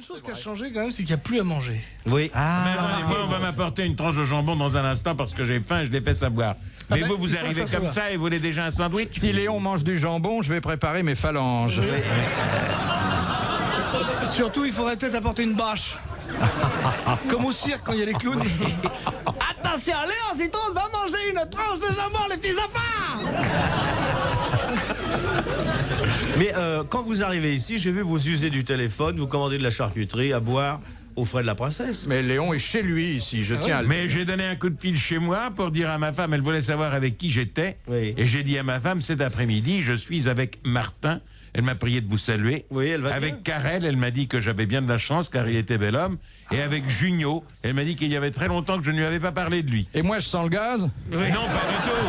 chose qui a changé quand même, c'est qu'il n'y a plus à manger. Oui. Moi, on va m'apporter une tranche de jambon dans un instant parce que j'ai faim et je l'ai fait savoir. Mais ben, vous arrivez comme ça et vous voulez déjà un sandwich? Si Léon mange du jambon, je vais préparer mes phalanges. Surtout, il faudrait peut-être apporter une bâche. Comme au cirque quand il y a les clowns. Attention, Léon Zitrone va manger une tranche de jambon, les petits enfants. Mais quand vous arrivez ici, j'ai vu vous user du téléphone, vous commandez de la charcuterie à boire aux frais de la princesse. Mais Léon est chez lui ici, je tiens à le... Mais j'ai donné un coup de fil chez moi pour dire à ma femme, elle voulait savoir avec qui j'étais. Oui. Et j'ai dit à ma femme, cet après-midi, je suis avec Martin. Elle m'a prié de vous saluer. Oui, elle va avec bien. Karel, elle m'a dit que j'avais bien de la chance car il était bel homme. Et avec Junio, elle m'a dit qu'il y avait très longtemps que je ne lui avais pas parlé de lui. Et moi, je sens le gaz? Non, pas du tout.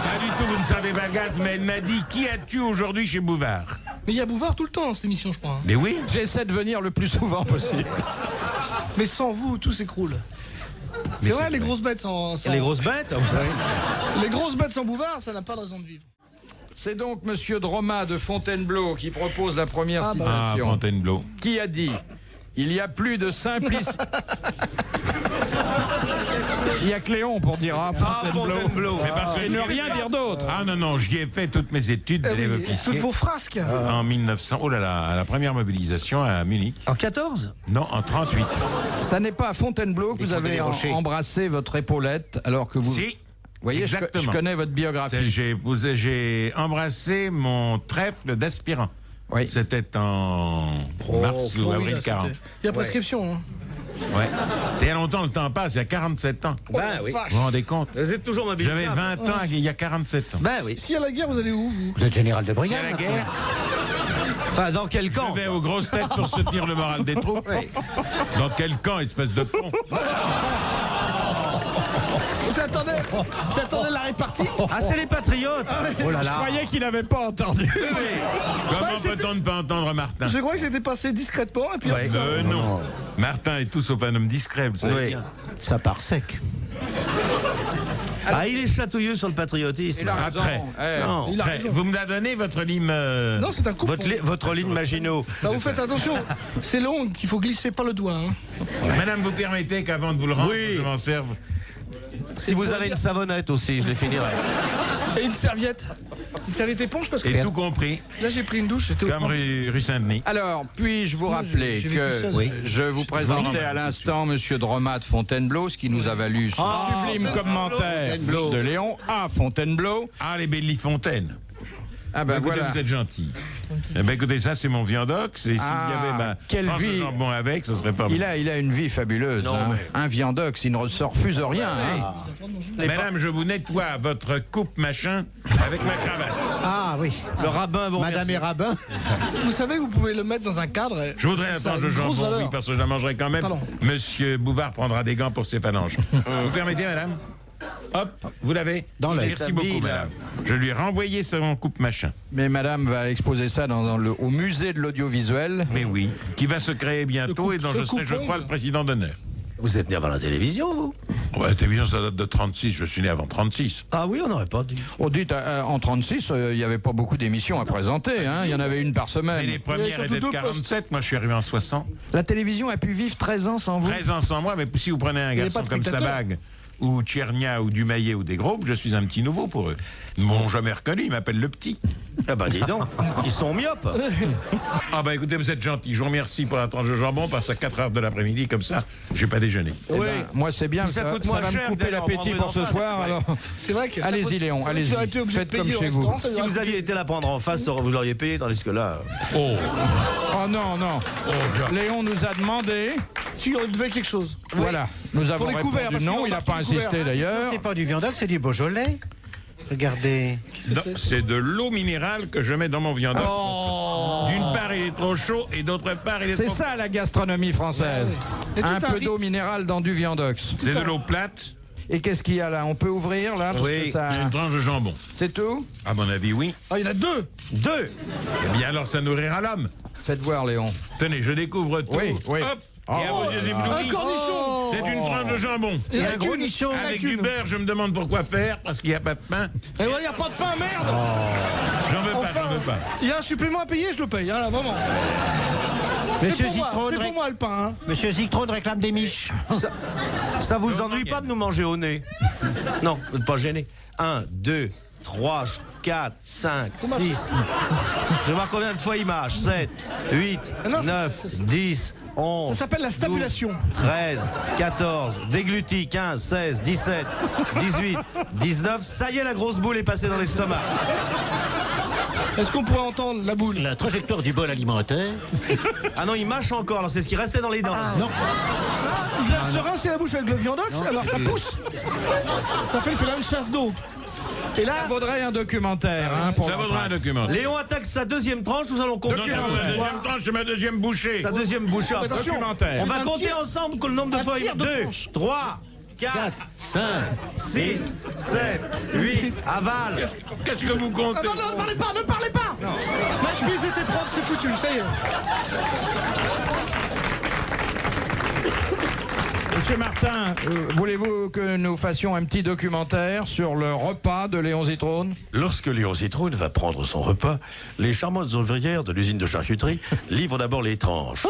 Pas du tout, vous ne sentez pas le gaz. Mais elle m'a dit, qui as-tu aujourd'hui chez Bouvard? Mais il y a Bouvard tout le temps dans cette émission, je crois. Mais oui. J'essaie de venir le plus souvent possible. Mais sans vous, tout s'écroule. C'est vrai, les grosses bêtes sans... Les grosses bêtes, vous savez. Les grosses bêtes sans Bouvard, ça n'a pas de raison de vivre. C'est donc Monsieur Droma de Fontainebleau qui propose la première Ah, citation. Fontainebleau. Qui a dit « Il y a plus de simplicité... » Il y a que Léon pour dire « Ah, Fontainebleau. Mais parce que Et ne rien dire d'autre. Ah non, non, j'y ai fait toutes mes études d'élève officier. Toutes vos frasques. En 1900, oh là là, à la première mobilisation à Munich. En 14? Non, en 38. Ça n'est pas à Fontainebleau que vous avez embrassé votre épaulette alors que vous... Si. Vous voyez, je connais votre biographie. J'ai embrassé mon trèfle d'aspirant. Oui. C'était en mars ou avril 40. Il y a prescription. Hein. Ouais. Il y a longtemps, le temps passe, il y a 47 ans. Ben oui. Vous vous rendez compte? Vous êtes toujours mobile. J'avais 20 ans il y a 47 ans. Ben oui. Si à la guerre, vous allez où, vous? Vous êtes général de Il y brigade. a la guerre, Enfin, dans quel camp? je vais aux grosses têtes pour soutenir le moral des troupes. Dans quel camp, espèce de con? J'attendais la répartie. Ah, c'est les patriotes. Oh là Je là. croyais qu'il n'avait pas entendu. Comment peut-on ne pas entendre Martin? Je crois que c'était passé discrètement et puis Ouais. Non. Martin est tout sauf un homme discret, vous savez Oui. bien. Ça part sec. Ah, il est chatouilleux sur le patriotisme. Il a raison. Après. Non. il a Très. raison. Vous me la donnez, votre lime Non, c'est un coup. Votre ligne Maginot. Vous faites attention, c'est long, qu'il faut glisser pas le doigt. Hein. Madame, vous permettez qu'avant de vous le rendre, Oui. je m'en serve? Si vous avez une savonnette aussi, je les finirai. Et une serviette. Une serviette éponge parce que Et tout compris, là j'ai pris une douche, c'était au comme fond. rue Saint-Denis. Alors, puis-je vous rappeler j'ai vécu ça, que oui. je vous présentais à l'instant Monsieur Droma de Fontainebleau, ce qui nous a valu ce sublime commentaire de Léon à Fontainebleau. Ah, les Bellifontaines. Ah ben Écoutez, voilà. vous êtes gentil. Eh ben, écoutez, ça, c'est mon viandox. Et s'il y avait ma quelle tranche de vie. jambon avec, ce serait pas mal. Il a une vie fabuleuse. Non, hein. mais- Un viandox, il ne se refuse rien. hein. Madame, je vous nettoie votre coupe machin avec ma cravate. Ah oui. Le rabbin, bon, Madame merci. et rabbin. Vous savez, vous pouvez le mettre dans un cadre. Je voudrais la Ça a tranche de une grosse jambon, oui, valeur. parce que je la mangerai quand même. Pardon. Monsieur Bouvard prendra des gants pour ses phalanges. Vous permettez, madame? Hop, vous l'avez? Dans l'œil. Merci beaucoup, madame. Je lui ai renvoyé son coupe machin. Mais madame va exposer ça au musée de l'audiovisuel. Mais oui, qui va se créer bientôt et dont je serai, je crois, le président d'honneur. Vous êtes né avant la télévision, vous? Ouais, la télévision, ça date de 36. Je suis né avant 36. Ah oui, on n'aurait pas dit. On dit en 36, il n'y avait pas beaucoup d'émissions à présenter. hein. Il y en avait une par Et semaine. les premières surtout étaient de deux 47. Moi, je suis arrivé en 60. La télévision a pu vivre 13 ans sans vous. 13 ans sans moi, mais si vous prenez un avait garçon pas de comme spectateurs. Sabag, ou Tchernia, ou Dumaillet, ou des groupes, je suis un petit nouveau pour eux. Ils m'ont jamais reconnu, ils m'appellent le petit. Ah bah dis donc, ils sont myopes. Ah bah écoutez, vous êtes gentil. Je vous remercie pour la tranche de jambon, parce qu'à 4 heures de l'après-midi, comme ça, j'ai pas déjeuné. Eh ben, moi, c'est bien. Puis ça coûte ça moins va cher me couper d'aller en l'appétit prendre pour ce une en soir. face. Alors, C'est vrai que. allez-y, Léon, allez-y. Vous auriez été obligé de Faites comme payer au chez vous. restaurant, ça Si lui aurait vous aviez été la prendre en face, vous l'auriez payé, tandis que là... Oh, Oh non, non. Léon nous a demandé. Si on devait quelque chose. Voilà. Nous avons les répondu couverts, parce non. qu'ils Il n'a ont pas marqué insisté couverts. d'ailleurs. C'est pas du viandox, c'est du Beaujolais. Regardez. non, c'est de l'eau minérale que je mets dans mon viandox. D'une part, il est trop chaud, et d'autre part, il est C'est trop... ça la gastronomie française. Et tout Un un peu rythme. d'eau minérale dans du viandox. C'est de l'eau plate, Et qu'est-ce qu'il y a là? On peut ouvrir là? Parce Oui, que ça- et une tranche de jambon. C'est tout? À mon avis, oui. Ah, il y en a deux. Deux. Eh bien, alors, ça nourrira l'homme. Faites voir, Léon. Tenez, je découvre tout. Oui, oui. Hop, et à vos yeux Un éblouis, cornichon. c'est une tranche de jambon. Il y en a un gros qu'une. nichon. Avec du beurre, je me demande pourquoi faire, parce qu'il n'y a pas de pain. Et voilà, il n'y a pas de pain, merde. J'en veux pas, j'en veux pas. Il y a un supplément à payer, je le paye, hein, là, vraiment. Monsieur C'est Zitrone, pour moi le pain. Hein. Monsieur Zitrone réclame des miches. Ça vous ennuie pas de nous manger au nez? Non, vous n'êtes pas gêné. 1, 2, 3, 4, 5, 6. Je vais voir combien de fois il mâche. 7, 8, non, 9, 10, 11. Ça s'appelle la stabulation. 12, 13, 14, déglutis, 15, 16, 17, 18, 19. Ça y est, la grosse boule est passée dans l'estomac. Est-ce qu'on pourrait entendre la boule? La trajectoire du bol alimentaire. Ah non, il mâche encore, alors c'est ce qui restait dans les dents. Non. Il vient de se rincer la bouche avec le viandox, alors ça pousse. Ça fait une chasse d'eau. Et là, Ça vaudrait un documentaire. Hein, pour Ça vaudra un document. Léon attaque sa deuxième tranche, nous allons compter. Non, c'est ma deuxième tranche, c'est ma deuxième bouchée. Sa deuxième bouchée. attention, documentaire. On va un compter tir- ensemble que le nombre de un fois. tir de 2, tranche. 3, 4, 5, 6, 7, 8, aval. Qu'est-ce que vous comptez? Ah non, non, ne parlez pas. Ma chemise était propre, c'est foutu, ça y est. Monsieur Martin, voulez-vous que nous fassions un petit documentaire sur le repas de Léon Zitrone? Lorsque Léon Zitrone va prendre son repas, les charmantes ouvrières de l'usine de charcuterie livrent d'abord les tranches.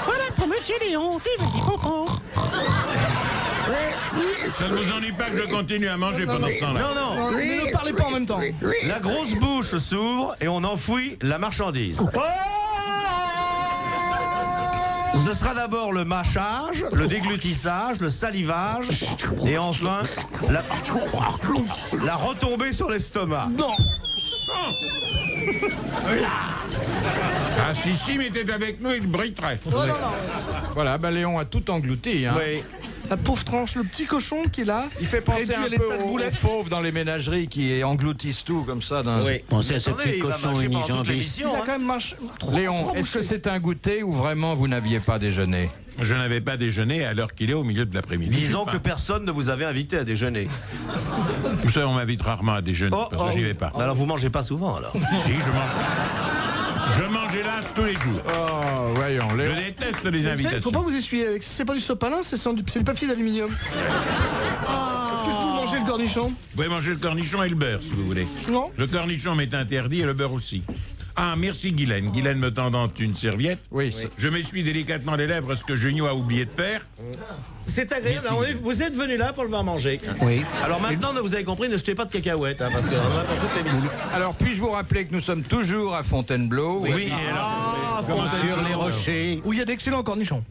Voilà pour Monsieur Léon, Ça ne vous ennuie pas que je continue à manger pendant ce temps-là? Non, non, Mais ne parlez pas en même temps. la grosse bouche s'ouvre et on enfouit la marchandise. Ce sera d'abord le mâchage, le déglutissage, le salivage et enfin la retombée sur l'estomac. Non. Ah si, mais t'es avec nous, il brillerait. Non, non, non. Voilà, ben Léon a tout englouti. Hein. Oui. La pauvre tranche, le petit cochon qui est là. Il fait penser réduit à un l'état peu de aux boulettes. fauves dans les ménageries qui engloutissent tout comme ça. Oui. Pensez à ce Attendez, petit il va cochon mâcher pendant toute unijambiste. Il l'émission, a hein. quand même mâché. Léon, est-ce que c'est un goûter ou vraiment vous n'aviez pas déjeuné? Je n'avais pas déjeuné à l'heure qu'il est au milieu de l'après-midi. Disons que personne ne vous avait invité à déjeuner. Vous savez, on m'invite rarement à déjeuner parce que j'y vais pas. Alors vous mangez pas souvent alors. Si, je mange. Je mange hélas tous les jours. Oh, voyons, Je Léon. déteste les Vous savez, invitations. faut pas vous essuyer avec. C'est pas du sopalin, c'est du papier d'aluminium. Est-ce que je peux manger le cornichon? Vous pouvez manger le cornichon et le beurre si vous voulez. Non. Le cornichon m'est interdit et le beurre aussi. Ah, merci Guylaine. Guylaine me tendant une serviette. Oui. Je m'essuie délicatement les lèvres, ce que Junio a oublié de faire. C'est agréable. Merci. Alors, vous êtes venu là pour le voir manger. Oui. Alors maintenant, vous avez compris, ne jetez pas de cacahuètes, hein, parce qu'on en a pour toute l'émission. Alors, puis-je vous rappeler que nous sommes toujours à Fontainebleau Oui, et alors Sur les rochers. Où il y a d'excellents cornichons.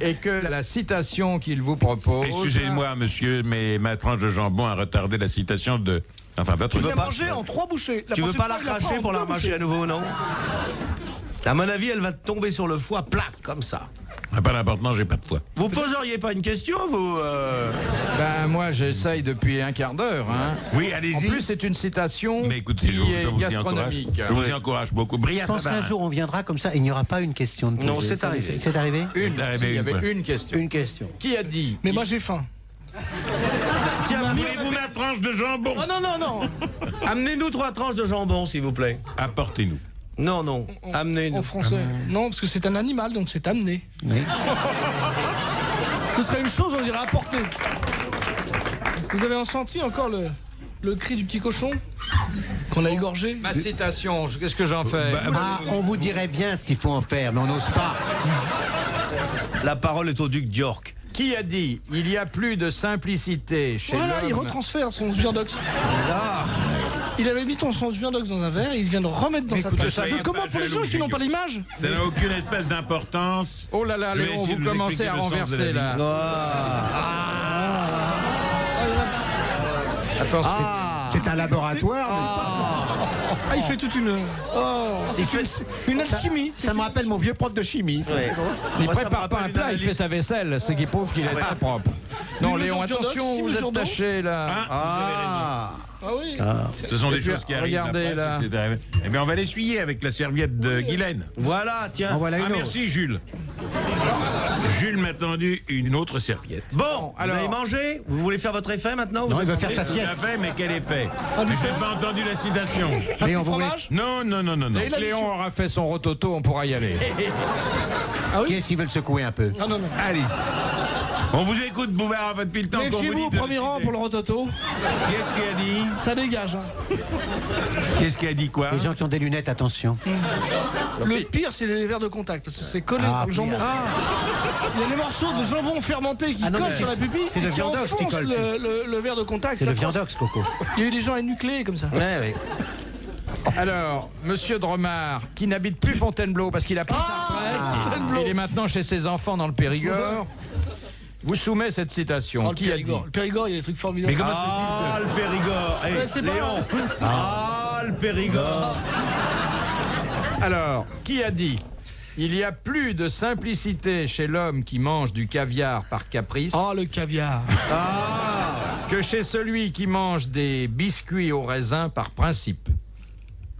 et que la citation qu'il vous propose... Excusez-moi, monsieur, mais ma tranche de jambon a retardé la citation de... Enfin, votre... Il veux a pas- mangé en 3 bouchées. Tu veux prochaine pas la fois, il fera cracher en pour la 2 remâcher bouchées. à nouveau, non? À mon avis, elle va tomber sur le foie, plaque, comme ça. Pas d'importance, j'ai pas de foie. Vous poseriez pas une question, vous Ben, moi, j'essaye depuis un quart d'heure. Hein. Oui, En allez-y. plus, c'est une citation Mais écoutez, qui je est vous y encourage. gastronomique. Je vous y encourage beaucoup. Bria, Je pense ça va. qu'un jour on viendra comme ça, il n'y aura pas une question de Non, poser. c'est arrivé. C'est arrivé Une, Ah, s'il y mais avait une fois. une question. Une question. Qui a dit Mais moi j'ai faim. Tiens, voulez-vous ma tranche de jambon? Oh non, non, non. Amenez-nous 3 tranches de jambon, s'il vous plaît. Apportez-nous. Non, non, En amenez-nous. français. Non, parce que c'est un animal, donc c'est amené. Oui. Ce serait une chose, on dirait apporter. Vous avez senti encore le cri du petit cochon qu'on a égorgé? Ma citation, qu'est-ce que j'en fais Ah, on vous dirait bien ce qu'il faut en faire, mais on n'ose pas. La parole est au duc d'York. Qui a dit il y a plus de simplicité chez Voilà, il l'homme retransfère son viandox. Ah, Il avait mis son viandox dans un verre et il vient de remettre dans Mais sa écoutez, tasse. ça Je y est, commande pas pour les gens jaloux, qui n'ont pas Julio. l'image. Ça n'a aucune espèce d'importance. Oh là là, Je vais Léon, essayer vous de vous commencez à expliquer le sens de renverser la là. ah, Attention. C'est un laboratoire. Ah, il fait toute une. Il C'est fait- une alchimie. Ça me rappelle mon vieux prof de chimie. ça. ouais. Il Moi, ça me prépare pas rappelle un une plat, il analyse. fait sa vaisselle, ce qui prouve qu'il est très propre. Non, Une Léon, mesure attention, d'orthodoxe, vous six êtes mesures d'eau. taché là. Ah, Ah oui. Ce sont Et des puis, choses qui arrivent. regardez, après, là. c'est arrivé. Eh bien, on va l'essuyer avec la serviette de Guylaine. voilà, tiens. En voilà une Ah, autre. merci, Jules. Jules m'a tendu une autre serviette. Bon, alors- vous avez mangé? Vous voulez faire votre effet maintenant? Non, Vous il veut êtes- faire sa Tout sieste. à fait, mais quel effet? Un Je dessert. n'ai pas entendu la citation. Mais on voulait... Fromage. Non, non, non, non, non. Dès que Léon aura fait son rototo, on pourra y aller. Ah oui. Qui est-ce qui veut le secouer un peu? Ah non, non. Allez-y. On vous écoute, Bouvard, depuis le temps qu'on vous dit Méfiez-vous au de premier rang citer. pour le rototo. Qu'est-ce qu'il a dit? Ça dégage. Hein. Qu'est-ce qu'il a dit quoi? Les gens qui ont des lunettes, attention. Le pire, c'est les verres de contact, parce que c'est collé dans le jambon. Il y a des morceaux de jambon fermenté qui Ah non, collent mais sur la pupille. c'est le et qui viandox qui enfoncent colle. le verre de contact. C'est le Ça froisse. viandox, Coco. Il y a eu des gens énucléés comme ça. Ouais, ouais. Alors, monsieur Dromard, qui n'habite plus Fontainebleau parce qu'il a pris sa retraite, il est maintenant chez ses enfants dans le Périgord, vous soumet cette citation. Le Qui a dit? Périgord. Le Périgord, il y a des trucs formidables. Mais comment Ah, le Périgord. Hey, Ouais, c'est pas Léon. Ah, le Périgord. Alors, qui a dit? Il y a plus de simplicité chez l'homme qui mange du caviar par caprice Oh, le caviar. Ah. que chez celui qui mange des biscuits au raisin par principe.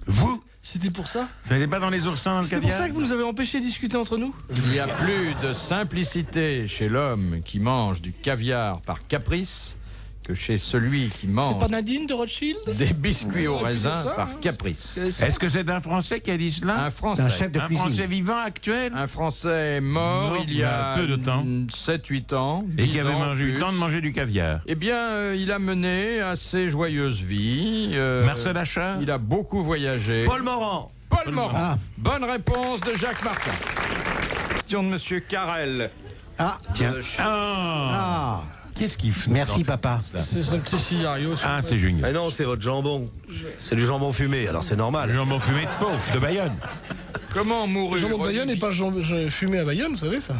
Vous? C'était pour ça? Ça n'était pas dans les oursins, dans le C'est pour caviar? ça que vous nous avez empêché de discuter entre nous? Il y a plus de simplicité chez l'homme qui mange du caviar par caprice que chez celui qui C'est mange pas Nadine de Rothschild? des biscuits au Ouais, raisin c'est ça, par hein. caprice. Est-ce que c'est un Français qui a dit cela? Un C'est Français. un chef de Un Français cuisine. vivant actuel? Un Français mort Mort il y a peu de temps. 7-8 ans. Et 10 qui avait ans, eu le plus. temps de manger du caviar? Eh bien, il a mené assez joyeuse vie. Marcel Achat? Il a beaucoup voyagé. Paul Morand. Paul Morand. Ah. Bonne réponse de Jacques Martin. Question de Monsieur Carrel. Ah, tiens. Ah. Ah. Qu'est-ce qu'il fait? Merci, papa. C'est un petit cigario. Ah, c'est Junior. Ah non, c'est votre jambon. C'est du jambon fumé, alors c'est Le normal. jambon fumé de Pau, de Bayonne. Comment Le mourut jambon de Bayonne n'est pas fumé à Bayonne, vous savez ça?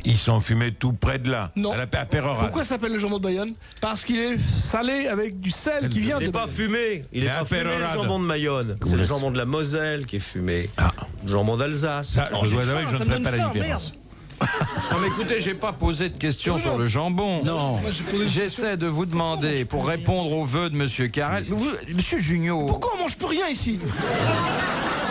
Ils sont fumés tout près de là, Non. à Pérorade. Pourquoi ça s'appelle le jambon de Bayonne? Parce qu'il est salé avec du sel qui vient Il de n'est pas Bayonne. fumé. Il Mais est à pas fumé, le Pérorade. jambon de Mayonne. C'est le jambon de la Moselle qui est fumé. Le jambon d'Alsace. Ça, je dois avouer que je ça ne me ferai pas donne la faim, différence. Non, mais écoutez, j'ai pas posé de questions sur le jambon. Non. Moi, j'ai posé une question. J'essaie de vous demander, pour répondre aux vœux de Monsieur Carrel. Monsieur Junio. Pourquoi on mange plus rien ici?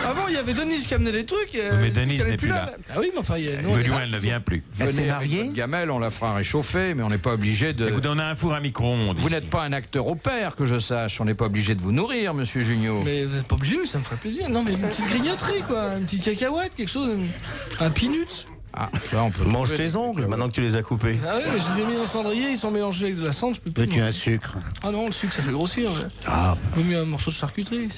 Avant, il y avait Denise qui amenait des trucs. mais Denise elle est n'est plus là. Ah oui, mais enfin, il y a. Du moins, elle ne vient plus. Elle s'est Venez avec mariée? votre gamelle, on la fera réchauffer, mais on n'est pas obligé de. Écoutez, on a un four à micro-ondes. Vous ici. n'êtes pas un acteur au pair, que je sache. On n'est pas obligé de vous nourrir, Monsieur Junio. Mais vous n'êtes pas obligé, mais ça me ferait plaisir. Non, mais une petite grignoterie, quoi. Une petite cacahuète, quelque chose. Un peanut. Ah, ça, on peut Mange tes ongles maintenant que tu les as coupés. Ah oui, mais je les ai mis dans le cendrier, ils sont mélangés avec de la cendre, je peux plus. Veux-tu moi. un sucre? Ah non, le sucre, ça fait grossir. Ouais. Ah. J'ai mis un morceau de charcuterie.